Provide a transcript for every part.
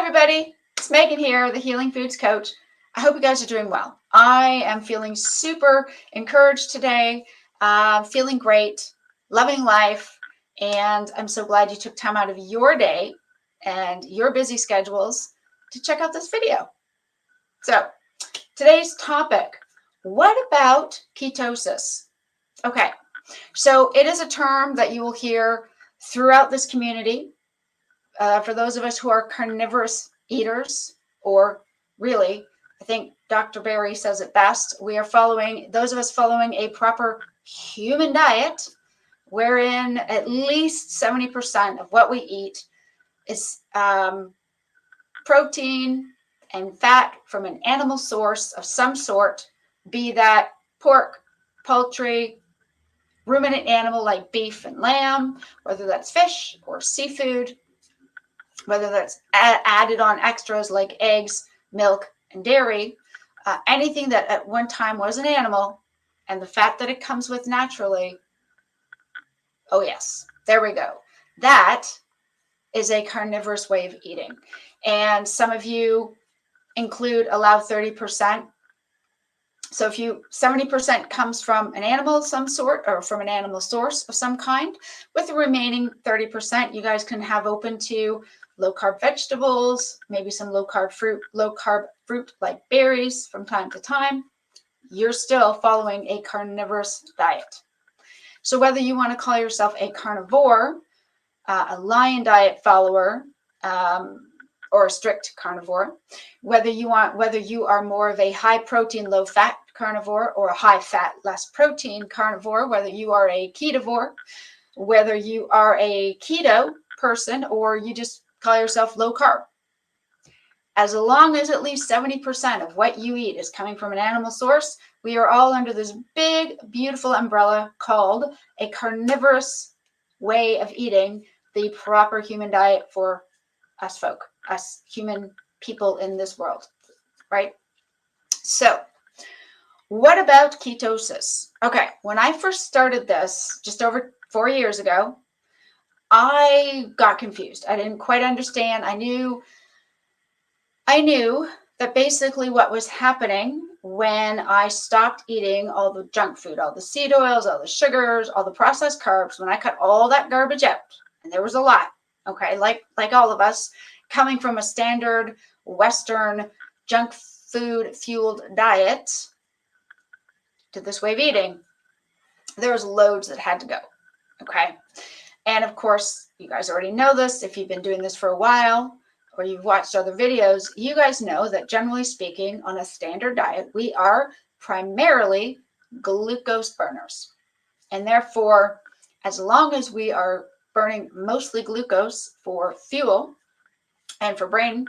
everybody, it's Megan here, the Healing Foods Coach. I hope you guys are doing well. I am feeling super encouraged today, feeling great, loving life, and I'm so glad you took time out of your day and your busy schedules to check out this video. So, today's topic, what about ketosis? Okay, so it is a term that you will hear throughout this community. For those of us who are carnivorous eaters, or really, I think Dr. Berry says it best, those of us following a proper human diet, wherein at least 70% of what we eat is protein and fat from an animal source of some sort, be that pork, poultry, ruminant animal like beef and lamb, whether that's fish or seafood, whether that's added on extras like eggs, milk, and dairy, anything that at one time was an animal, and the fat that it comes with naturally. Oh yes, there we go. That is a carnivorous way of eating. And some of you allow 30%. So if 70% comes from an animal of some sort, or from an animal source of some kind, with the remaining 30%, you guys can have open to low carb vegetables, maybe some low carb fruit like berries from time to time. You're still following a carnivorous diet. So whether you want to call yourself a carnivore, a lion diet follower, or a strict carnivore, whether you are more of a high protein, low fat carnivore, or a high fat, less protein carnivore, whether you are a ketovore, whether you are a keto person, or you just call yourself low carb. As long as at least 70% of what you eat is coming from an animal source, we are all under this big, beautiful umbrella called a carnivorous way of eating, the proper human diet for us human people in this world, right? So, what about ketosis? Okay, when I first started this just over 4 years ago, I got confused. I didn't quite understand. I knew that basically what was happening when I stopped eating all the junk food, all the seed oils, all the sugars, all the processed carbs, when I cut all that garbage out, and there was a lot, okay, like all of us, coming from a standard Western junk food fueled diet to this way of eating, there was loads that had to go, okay? And of course, you guys already know this. If you've been doing this for a while or you've watched other videos, you guys know that generally speaking, on a standard diet, we are primarily glucose burners. And therefore, as long as we are burning mostly glucose for fuel and for brain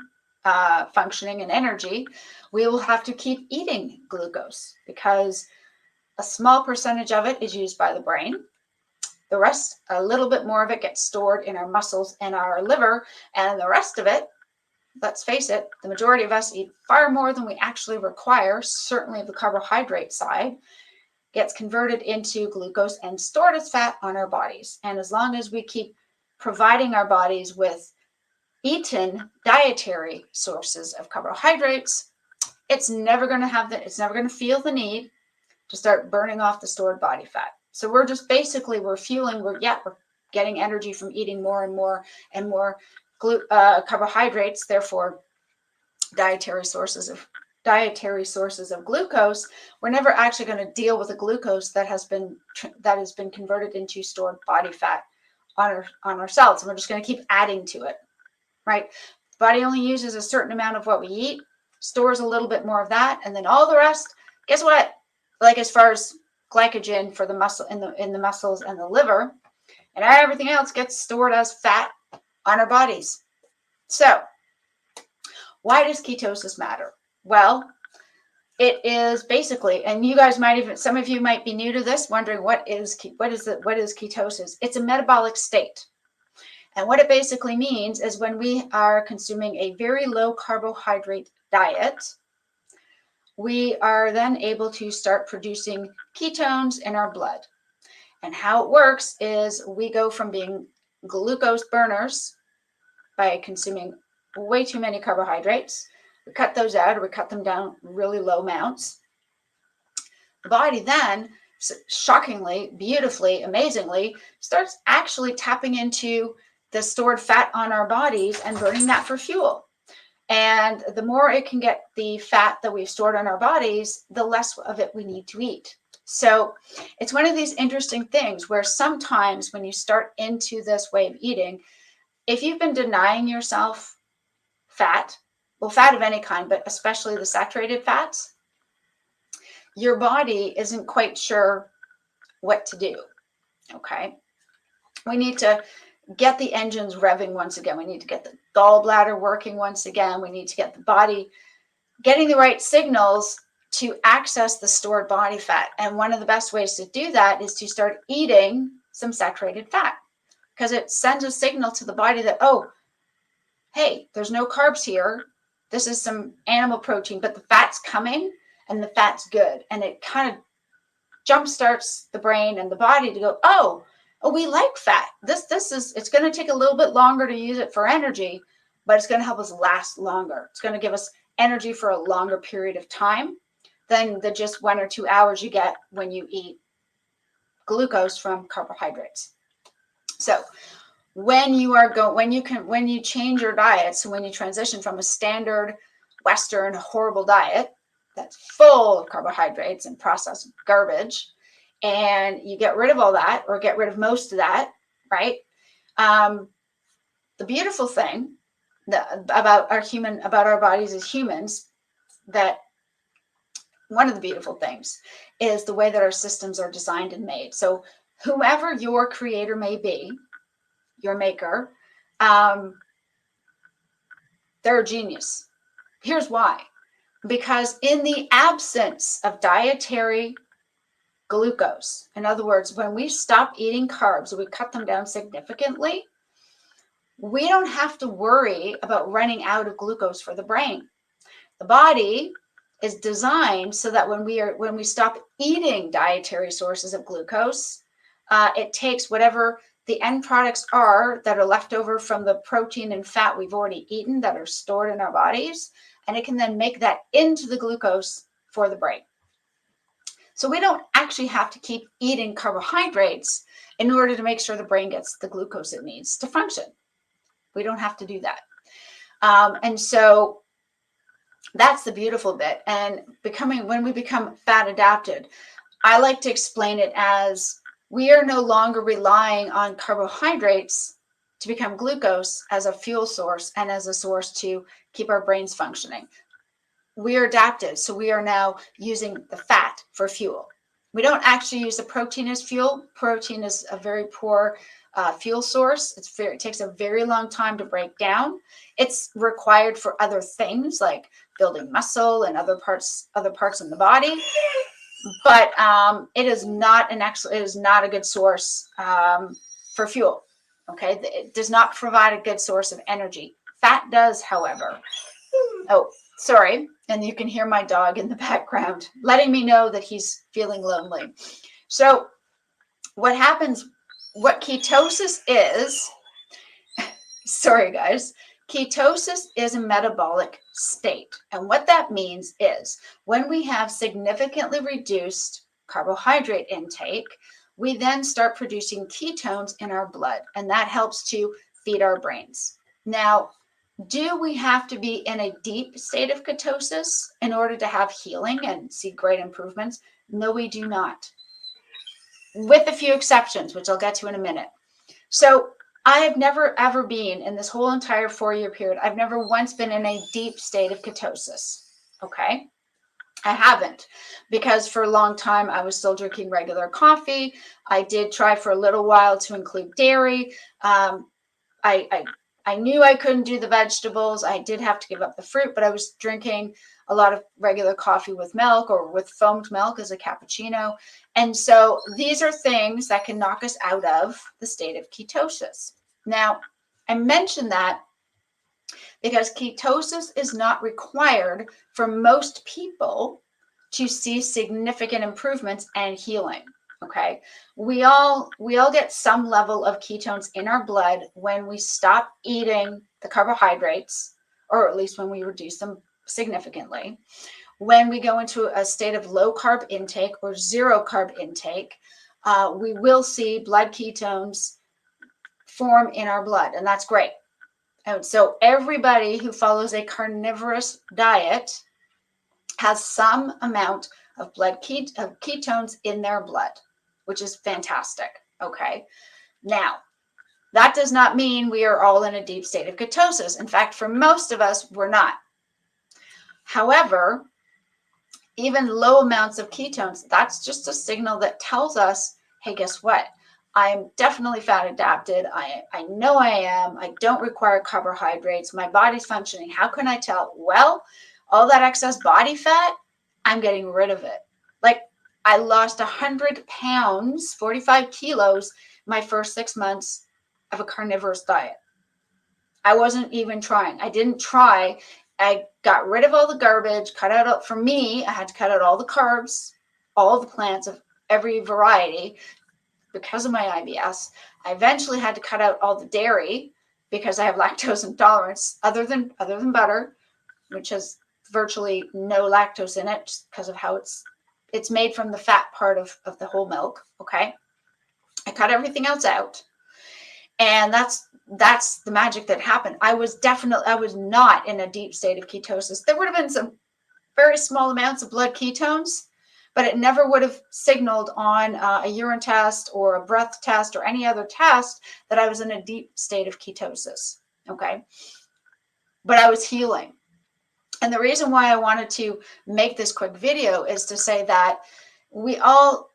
functioning and energy, we will have to keep eating glucose because a small percentage of it is used by the brain. The rest, a little bit more of it, gets stored in our muscles and our liver, and the rest of it, let's face it, the majority of us eat far more than we actually require, certainly the carbohydrate side, gets converted into glucose and stored as fat on our bodies. And as long as we keep providing our bodies with eaten dietary sources of carbohydrates, it's never going to feel the need to start burning off the stored body fat. So we're just basically, we're getting energy from eating more and more and more carbohydrates, therefore dietary sources of glucose. We're never actually going to deal with the glucose that has been converted into stored body fat on our cells. And we're just going to keep adding to it, right? The body only uses a certain amount of what we eat, stores a little bit more of that, and then all the rest, guess what? Like as far as glycogen for the muscle in the muscles and the liver, and everything else gets stored as fat on our bodies. So, why does ketosis matter? Well, it is basically, and you guys some of you might be new to this, wondering what is ketosis? It's a metabolic state. And what it basically means is when we are consuming a very low carbohydrate diet, we are then able to start producing ketones in our blood. And how it works is we go from being glucose burners by consuming way too many carbohydrates. We cut those out, or we cut them down really low amounts. The body then, shockingly, beautifully, amazingly, starts actually tapping into the stored fat on our bodies and burning that for fuel. And the more it can get the fat that we've stored on our bodies, the less of it we need to eat. So it's one of these interesting things where sometimes when you start into this way of eating, if you've been denying yourself fat, well, fat of any kind, but especially the saturated fats, your body isn't quite sure what to do. Okay. We need to get the engines revving once again. We need to get the gallbladder working once again. We need to get the body getting the right signals to access the stored body fat. And one of the best ways to do that is to start eating some saturated fat, because it sends a signal to the body that, oh, hey, there's no carbs here. This is some animal protein, but the fat's coming and the fat's good. And it kind of jumpstarts the brain and the body to go, oh, we like fat. It's going to take a little bit longer to use it for energy, but it's going to help us last longer. It's going to give us energy for a longer period of time than the just 1 or 2 hours you get when you eat glucose from carbohydrates. So when you change your diet, so when you transition from a standard Western horrible diet that's full of carbohydrates and processed garbage, and you get rid of all that, or get rid of most of that, right? The beautiful thing about our bodies as humans, that one of the beautiful things is the way that our systems are designed and made. So whoever your creator may be, your maker, they're a genius. Here's why. Because in the absence of dietary glucose, in other words, when we stop eating carbs, we cut them down significantly, we don't have to worry about running out of glucose for the brain. The body is designed so that when we stop eating dietary sources of glucose, it takes whatever the end products are that are left over from the protein and fat we've already eaten that are stored in our bodies, and it can then make that into the glucose for the brain. So we don't actually have to keep eating carbohydrates in order to make sure the brain gets the glucose it needs to function. We don't have to do that. And so that's the beautiful bit. And when we become fat adapted, I like to explain it as we are no longer relying on carbohydrates to become glucose as a fuel source and as a source to keep our brains functioning. We are adapted, so we are now using the fat for fuel. We don't actually use the protein as fuel. Protein is a very poor fuel source. It takes a very long time to break down. It's required for other things like building muscle and other parts in the body, but it is not a good source for fuel. Okay, it does not provide a good source of energy. Fat does, however. Oh, sorry. And you can hear my dog in the background letting me know that he's feeling lonely. So what ketosis is, sorry guys, ketosis is a metabolic state. And what that means is when we have significantly reduced carbohydrate intake, we then start producing ketones in our blood, and that helps to feed our brains. Now, do we have to be in a deep state of ketosis in order to have healing and see great improvements? No, we do not. With a few exceptions, which I'll get to in a minute. So I have never, ever been in this whole entire 4-year period. I've never once been in a deep state of ketosis. Okay. I haven't, because for a long time I was still drinking regular coffee. I did try for a little while to include dairy. I knew I couldn't do the vegetables. I did have to give up the fruit, but I was drinking a lot of regular coffee with milk or with foamed milk as a cappuccino. And so these are things that can knock us out of the state of ketosis. Now, I mention that because ketosis is not required for most people to see significant improvements and healing. Okay, we all get some level of ketones in our blood when we stop eating the carbohydrates or at least when we reduce them significantly. When we go into a state of low carb intake or zero carb intake, we will see blood ketones form in our blood, and that's great. And so everybody who follows a carnivorous diet has some amount of ketones in their blood, which is fantastic. Okay. Now, that does not mean we are all in a deep state of ketosis. In fact, for most of us, we're not. However, even low amounts of ketones, that's just a signal that tells us, hey, guess what? I'm definitely fat adapted. I know I am. I don't require carbohydrates. My body's functioning. How can I tell? Well, all that excess body fat, I'm getting rid of it. Like I lost 100 pounds, 45 kilos, my first 6 months of a carnivorous diet. I wasn't even trying. I didn't try. I got rid of all the garbage, cut out, for me, I had to cut out all the carbs, all the plants of every variety because of my IBS. I eventually had to cut out all the dairy because I have lactose intolerance, other than butter, which has virtually no lactose in it just because of how it's made from the fat part of the whole milk. Okay. I cut everything else out. And that's the magic that happened. I was not in a deep state of ketosis. There would have been some very small amounts of blood ketones, but it never would have signaled on a urine test or a breath test or any other test that I was in a deep state of ketosis. Okay. But I was healing. And the reason why I wanted to make this quick video is to say that we all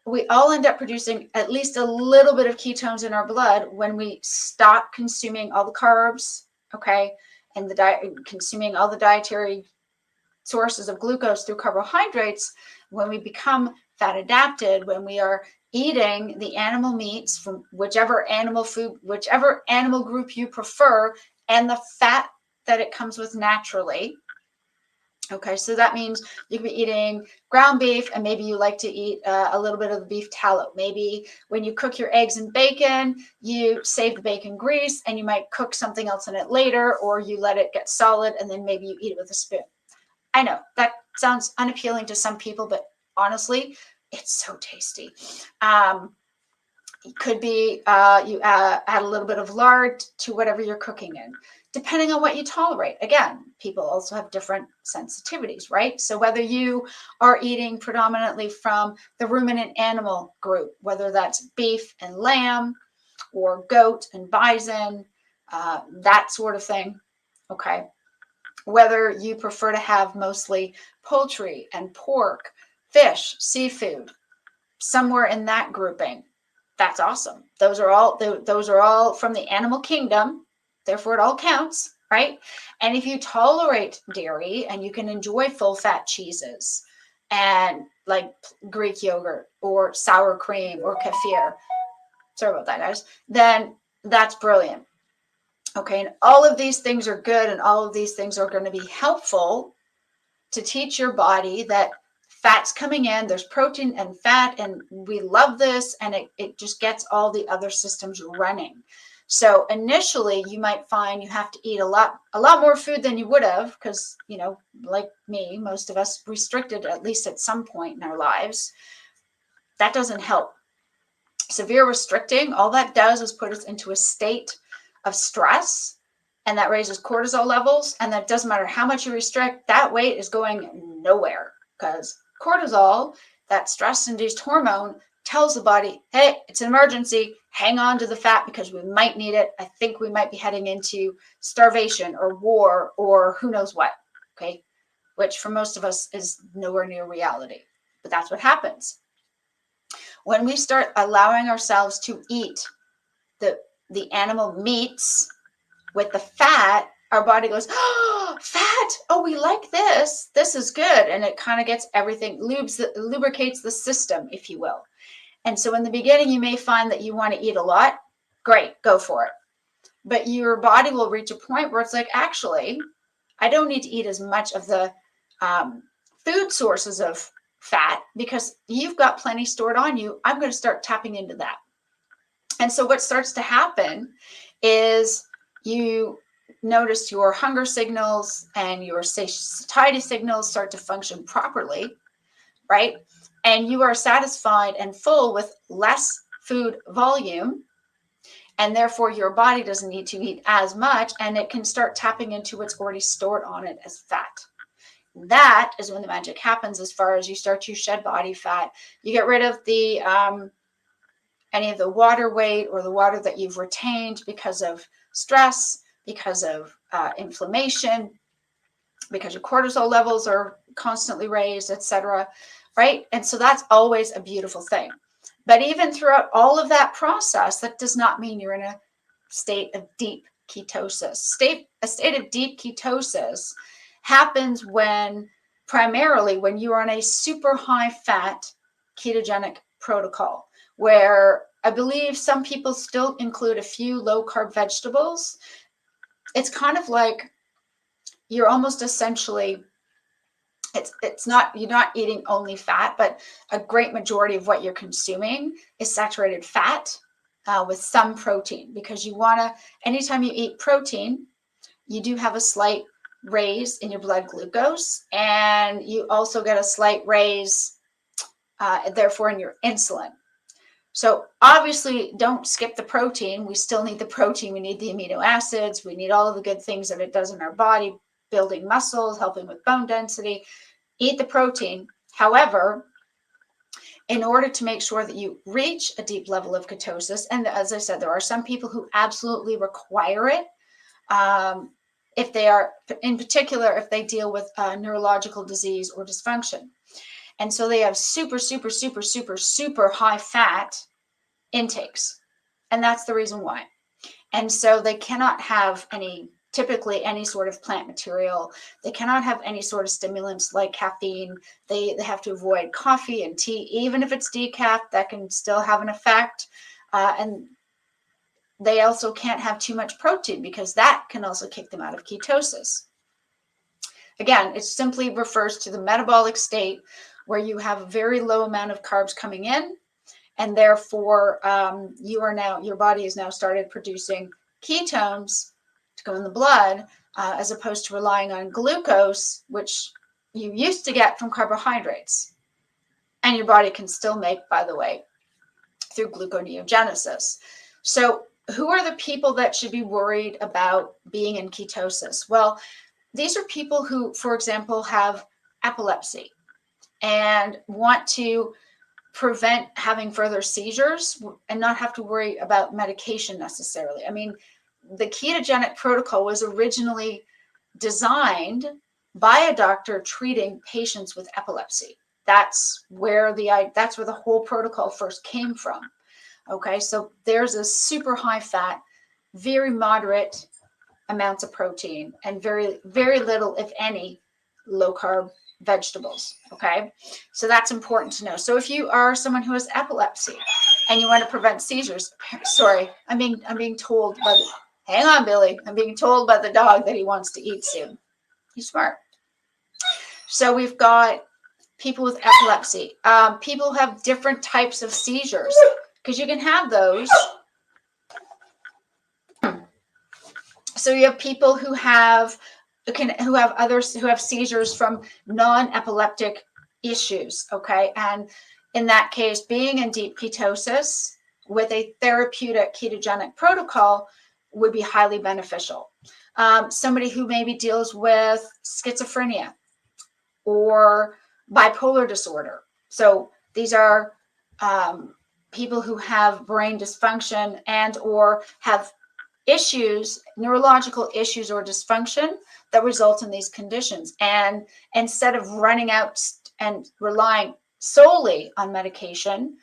end up producing at least a little bit of ketones in our blood when we stop consuming all the carbs, okay, and consuming all the dietary sources of glucose through carbohydrates. When we become fat adapted, when we are eating the animal meats from whichever animal group you prefer, and the fat that it comes with naturally. Okay, so that means you can be eating ground beef, and maybe you like to eat a little bit of the beef tallow. Maybe when you cook your eggs and bacon, you save the bacon grease and you might cook something else in it later, or you let it get solid and then maybe you eat it with a spoon. I know that sounds unappealing to some people, but honestly, it's so tasty. It could be you add a little bit of lard to whatever you're cooking in, depending on what you tolerate. Again, people also have different sensitivities, right? So whether you are eating predominantly from the ruminant animal group, whether that's beef and lamb or goat and bison, that sort of thing, okay? Whether you prefer to have mostly poultry and pork, fish, seafood, somewhere in that grouping, that's awesome. Those are all from the animal kingdom. Therefore, it all counts, right? And if you tolerate dairy and you can enjoy full fat cheeses and like Greek yogurt or sour cream or kefir, sorry about that, guys, then that's brilliant. Okay, and all of these things are good, and all of these things are going to be helpful to teach your body that fat's coming in, there's protein and fat, and we love this, and it just gets all the other systems running. So initially, you might find you have to eat a lot more food than you would have, because, you know, like me, most of us restricted at least at some point in our lives. That doesn't help. Severe restricting, all that does is put us into a state of stress, and that raises cortisol levels, and that doesn't matter how much you restrict, that weight is going nowhere, because cortisol, that stress-induced hormone, tells the body, hey, it's an emergency, hang on to the fat because we might need it. I think we might be heading into starvation or war or who knows what, okay? Which for most of us is nowhere near reality, but that's what happens. When we start allowing ourselves to eat the animal meats with the fat, our body goes, oh, fat. Oh, we like this. This is good. And it kind of gets everything, lubricates the system, if you will. And so in the beginning, you may find that you want to eat a lot. Great, go for it. But your body will reach a point where it's like, actually, I don't need to eat as much of the food sources of fat because you've got plenty stored on you. I'm going to start tapping into that. And so what starts to happen is you notice your hunger signals and your satiety signals start to function properly, right? And you are satisfied and full with less food volume, and therefore your body doesn't need to eat as much, and it can start tapping into what's already stored on it as fat. That is when the magic happens, as far as you start to shed body fat. You get rid of the any of the water weight or the water that you've retained because of stress, because of inflammation, because your cortisol levels are constantly raised, etc. Right? And so that's always a beautiful thing. But even throughout all of that process, that does not mean you're in a state of deep ketosis. A state of deep ketosis happens primarily when you are on a super high fat ketogenic protocol, where I believe some people still include a few low carb vegetables. It's kind of like you're almost essentially, it's not, you're not eating only fat, but a great majority of what you're consuming is saturated fat with some protein, because you want to, anytime you eat protein, you do have a slight raise in your blood glucose, and you also get a slight raise, therefore, in your insulin. So obviously, don't skip the protein. We still need the protein. We need the amino acids. We need all of the good things that it does in our body, building muscles, helping with bone density. Eat the protein. However, in order to make sure that you reach a deep level of ketosis, and as I said, there are some people who absolutely require it, if they are, in particular, if they deal with neurological disease or dysfunction. And so they have super, super, super, super, super high fat intakes. And that's the reason why. And so they cannot have typically any sort of plant material. They cannot have any sort of stimulants like caffeine. They have to avoid coffee and tea. Even if it's decaf, that can still have an effect. And they also can't have too much protein, because that can also kick them out of ketosis. Again, it simply refers to the metabolic state where you have a very low amount of carbs coming in, and therefore your body has now started producing ketones to go in the blood, as opposed to relying on glucose, which you used to get from carbohydrates, and your body can still make, by the way, through gluconeogenesis. So who are the people that should be worried about being in ketosis? Well, these are people who, for example, have epilepsy and want to prevent having further seizures and not have to worry about medication necessarily. I mean, the ketogenic protocol was originally designed by a doctor treating patients with epilepsy. That's where the whole protocol first came from. Okay, so there's a super high fat, very moderate amounts of protein, and very, very little, if any, low carb vegetables. Okay, so that's important to know. So if you are someone who has epilepsy and you want to prevent seizures, sorry, I'm being told by hang on, Billy. I'm being told by the dog that he wants to eat soon. He's smart. So we've got people with epilepsy. People have different types of seizures, because you can have those. So you have people who have seizures from non-epileptic issues. Okay, and in that case, being in deep ketosis with a therapeutic ketogenic protocol would be highly beneficial. Somebody who maybe deals with schizophrenia or bipolar disorder. So these are people who have brain dysfunction and or have issues, neurological issues or dysfunction that result in these conditions. And instead of running out and relying solely on medication,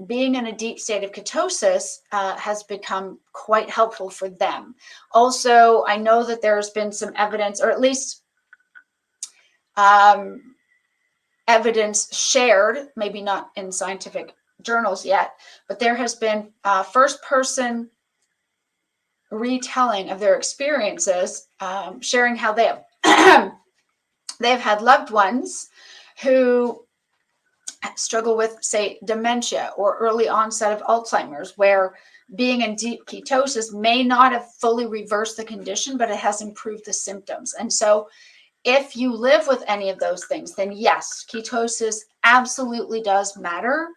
being in a deep state of ketosis has become quite helpful for them. Also, I know that there's been some evidence, or at least evidence shared, maybe not in scientific journals yet, but there has been first-person retelling of their experiences, sharing how they have they've had loved ones who struggle with, say, dementia or early onset of Alzheimer's, where being in deep ketosis may not have fully reversed the condition, but it has improved the symptoms. And so if you live with any of those things, then yes, ketosis absolutely does matter,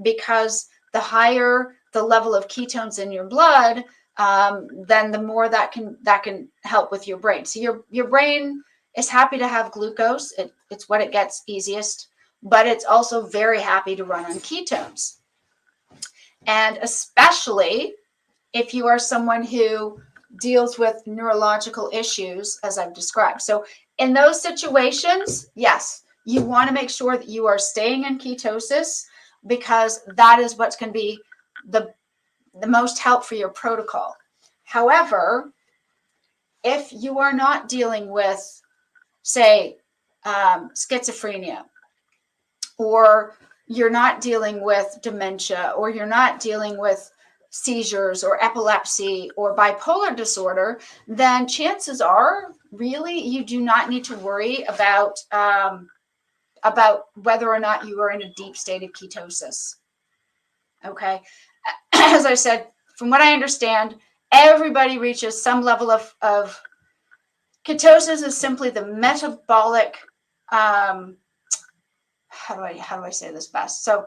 because the higher the level of ketones in your blood, then the more that can help with your brain. So your brain is happy to have glucose. It's what it gets easiest, but it's also very happy to run on ketones. And especially if you are someone who deals with neurological issues, as I've described. So in those situations, yes, you want to make sure that you are staying in ketosis, because that is what's going to be the most help for your protocol. However, if you are not dealing with, say, schizophrenia, or you're not dealing with dementia, or you're not dealing with seizures or epilepsy or bipolar disorder, then chances are really you do not need to worry about whether or not you are in a deep state of ketosis. Okay. As I said, from what I understand, everybody reaches some level of ketosis. Is simply the metabolic, how do I say this best? So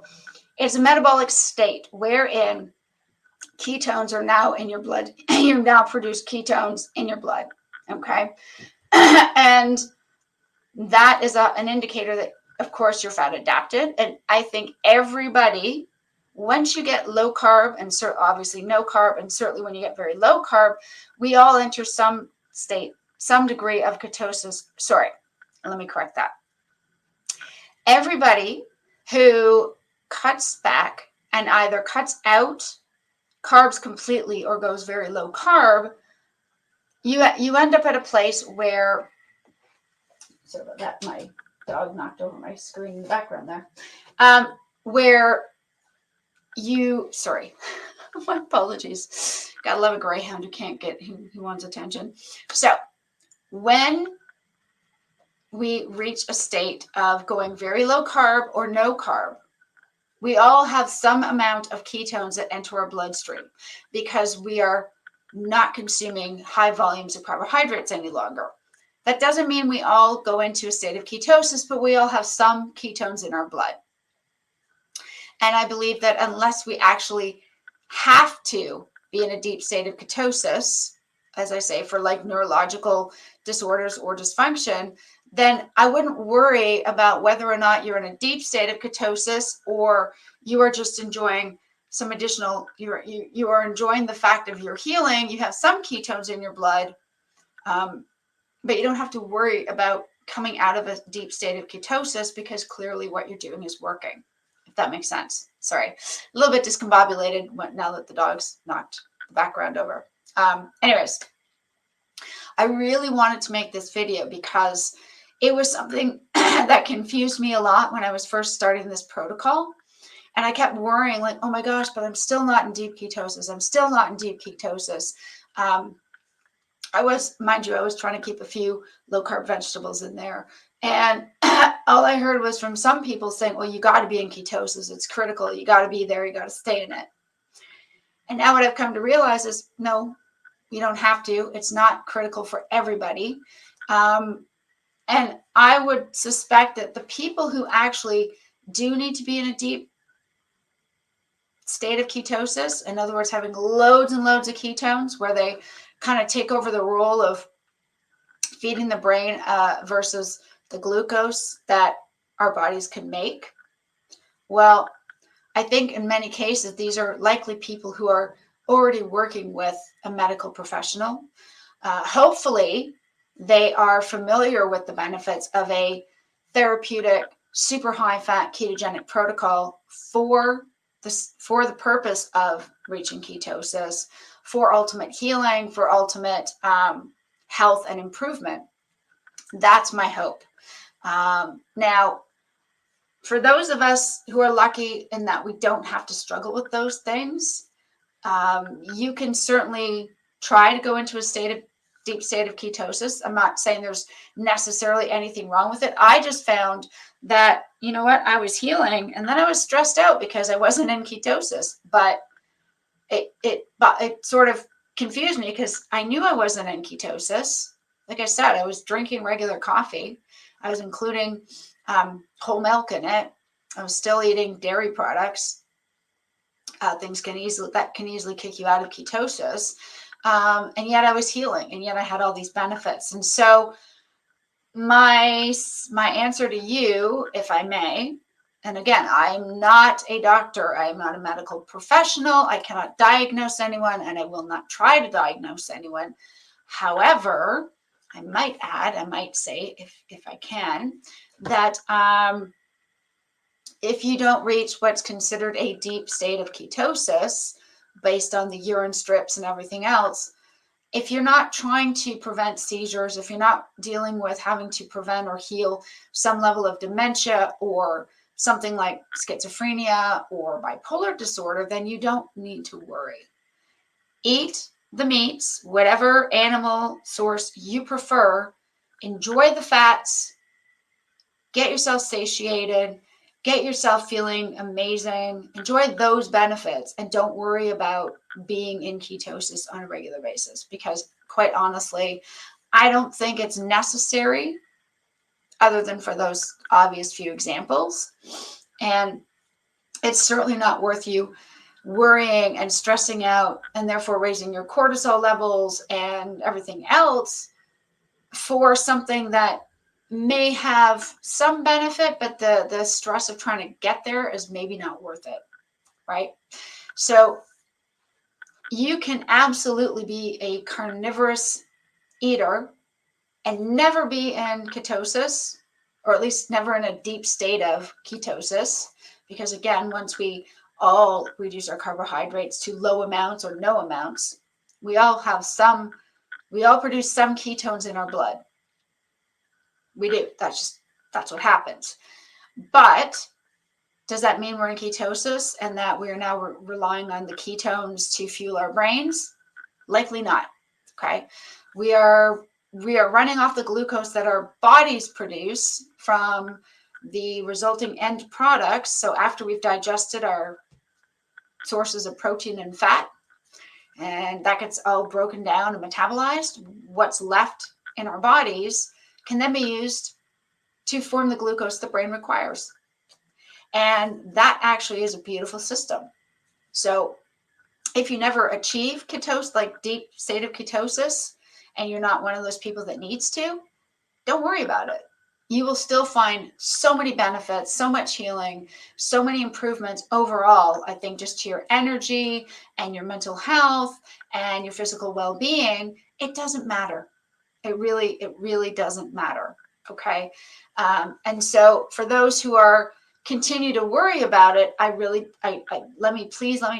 it's a metabolic state wherein ketones are now in your blood. You now produce ketones in your blood. Okay. And that is an indicator that, of course, you're fat adapted. And I think everybody, once you get low carb, and obviously no carb, and certainly when you get very low carb, we all enter some degree of ketosis. Sorry, let me correct that. Everybody who cuts back and either cuts out carbs completely or goes very low carb, you end up at a place where, sorry about that, my dog knocked over my screen in the background there, where sorry, my apologies. Gotta love a greyhound who wants attention. So when we reach a state of going very low carb or no carb, we all have some amount of ketones that enter our bloodstream, because we are not consuming high volumes of carbohydrates any longer. That doesn't mean we all go into a state of ketosis, but we all have some ketones in our blood. And I believe that unless we actually have to be in a deep state of ketosis, as I say, for like neurological disorders or dysfunction, then I wouldn't worry about whether or not you're in a deep state of ketosis, or you are just enjoying some additional, you are enjoying the fact of your healing. You have some ketones in your blood, but you don't have to worry about coming out of a deep state of ketosis, because clearly what you're doing is working, if that makes sense. Sorry, a little bit discombobulated now that the dog's knocked the background over. Anyways, I really wanted to make this video because it was something that confused me a lot when I was first starting this protocol. And I kept worrying, like, oh my gosh, but I'm still not in deep ketosis. I'm still not in deep ketosis. I was trying to keep a few low carb vegetables in there. And all I heard was from some people saying, well, you got to be in ketosis. It's critical. You got to be there. You got to stay in it. And now what I've come to realize is, no, you don't have to. It's not critical for everybody. And I would suspect that the people who actually do need to be in a deep state of ketosis, in other words, having loads and loads of ketones, where they kind of take over the role of feeding the brain versus the glucose that our bodies can make. Well, I think in many cases, these are likely people who are already working with a medical professional. Hopefully, they are familiar with the benefits of a therapeutic, super high fat ketogenic protocol for the purpose of reaching ketosis, for ultimate healing, for ultimate health and improvement. That's my hope. Now, for those of us who are lucky in that we don't have to struggle with those things, you can certainly try to go into a deep state of ketosis. I'm not saying there's necessarily anything wrong with it. I just found that, you know what, I was healing and then I was stressed out because I wasn't in ketosis. But But it sort of confused me because I knew I wasn't in ketosis. Like I said, I was drinking regular coffee. I was including whole milk in it. I was still eating dairy products. Things can easily kick you out of ketosis. And yet I was healing, and yet I had all these benefits. And so my answer to you, if I may, and again, I'm not a doctor. I am not a medical professional. I cannot diagnose anyone, and I will not try to diagnose anyone. However, I might say, if I can, that if you don't reach what's considered a deep state of ketosis, based on the urine strips and everything else, if you're not trying to prevent seizures, if you're not dealing with having to prevent or heal some level of dementia or something like schizophrenia or bipolar disorder, then you don't need to worry. Eat the meats, whatever animal source you prefer, enjoy the fats, get yourself satiated, get yourself feeling amazing, enjoy those benefits, and don't worry about being in ketosis on a regular basis, because quite honestly, I don't think it's necessary other than for those obvious few examples. And it's certainly not worth you worrying and stressing out and therefore raising your cortisol levels and everything else for something that may have some benefit, but the stress of trying to get there is maybe not worth it, right? So you can absolutely be a carnivorous eater and never be in ketosis, or at least never in a deep state of ketosis, because again, once we all reduce our carbohydrates to low amounts or no amounts, we all produce some ketones in our blood. We do. That's what happens. But does that mean we're in ketosis and that we are now relying on the ketones to fuel our brains? Likely not. Okay. We are running off the glucose that our bodies produce from the resulting end products. So after we've digested our sources of protein and fat, and that gets all broken down and metabolized, what's left in our bodies can then be used to form the glucose the brain requires. And that actually is a beautiful system. So if you never achieve ketosis, like deep state of ketosis, and you're not one of those people that needs to, don't worry about it. You will still find so many benefits, so much healing, so many improvements overall, I think, just to your energy and your mental health and your physical well-being. It doesn't matter. It really doesn't matter. Okay. And so for those who are continue to worry about it, let me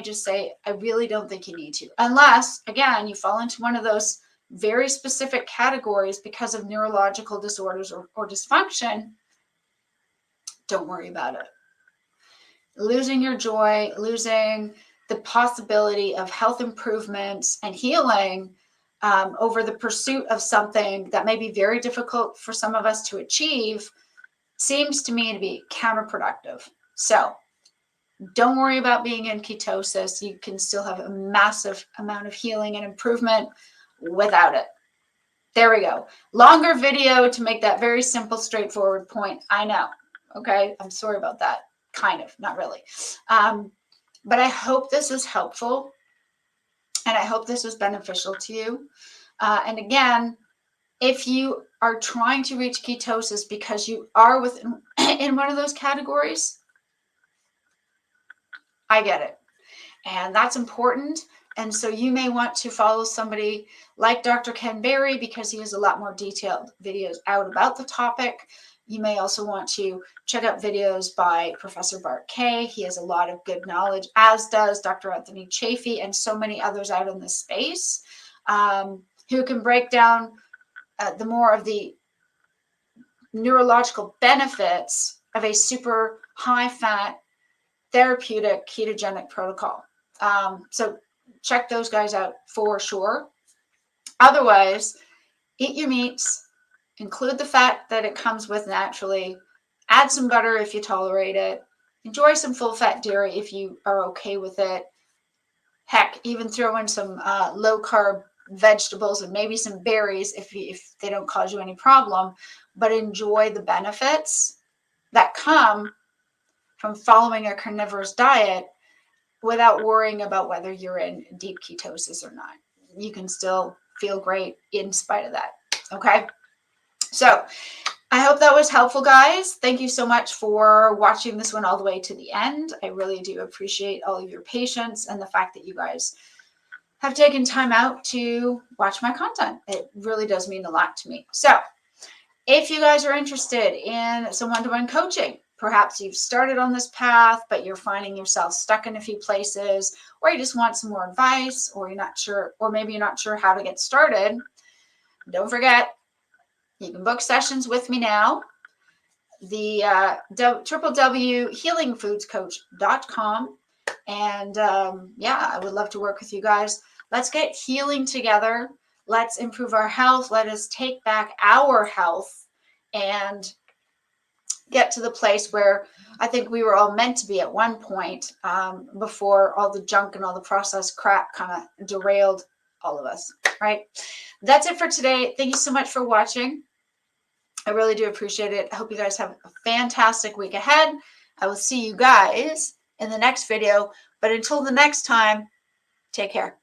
just say, I really don't think you need to, unless again, you fall into one of those very specific categories because of neurological disorders or dysfunction. Don't worry about it. Losing your joy, losing the possibility of health improvements and healing over the pursuit of something that may be very difficult for some of us to achieve seems to me to be counterproductive. So don't worry about being in ketosis. You can still have a massive amount of healing and improvement without it. There we go. Longer video to make that very simple, straightforward point. I know. Okay. I'm sorry about that. Kind of, not really. But I hope this was helpful. And I hope this was beneficial to you. And again, if you are trying to reach ketosis because you are in one of those categories, I get it. And that's important. And so you may want to follow somebody like Dr. Ken Berry because he has a lot more detailed videos out about the topic. You may also want to check out videos by Professor Bart Kay. He has a lot of good knowledge, as does Dr. Anthony Chafee and so many others out in this space who can break down the more of the neurological benefits of a super high fat therapeutic ketogenic protocol. So check those guys out for sure. Otherwise, eat your meats, include the fat that it comes with naturally, add some butter if you tolerate it, enjoy some full fat dairy if you are okay with it. Heck, even throw in some low carb vegetables and maybe some berries if they don't cause you any problem, but enjoy the benefits that come from following a carnivorous diet without worrying about whether you're in deep ketosis or not. You can still feel great in spite of that. Okay. So I hope that was helpful, guys. Thank you so much for watching this one all the way to the end. I really do appreciate all of your patience and the fact that you guys have taken time out to watch my content. It really does mean a lot to me. So if you guys are interested in some one-to-one coaching, perhaps you've started on this path, but you're finding yourself stuck in a few places, or you just want some more advice, or you're not sure, or maybe you're not sure how to get started, don't forget, you can book sessions with me now. The www.healingfoodscoach.com. And yeah, I would love to work with you guys. Let's get healing together. Let's improve our health. Let us take back our health and get to the place where I think we were all meant to be at one point, before all the junk and all the processed crap kind of derailed all of us, right? That's it for today. Thank you so much for watching. I really do appreciate it. I hope you guys have a fantastic week ahead. I will see you guys in the next video. But until the next time, take care.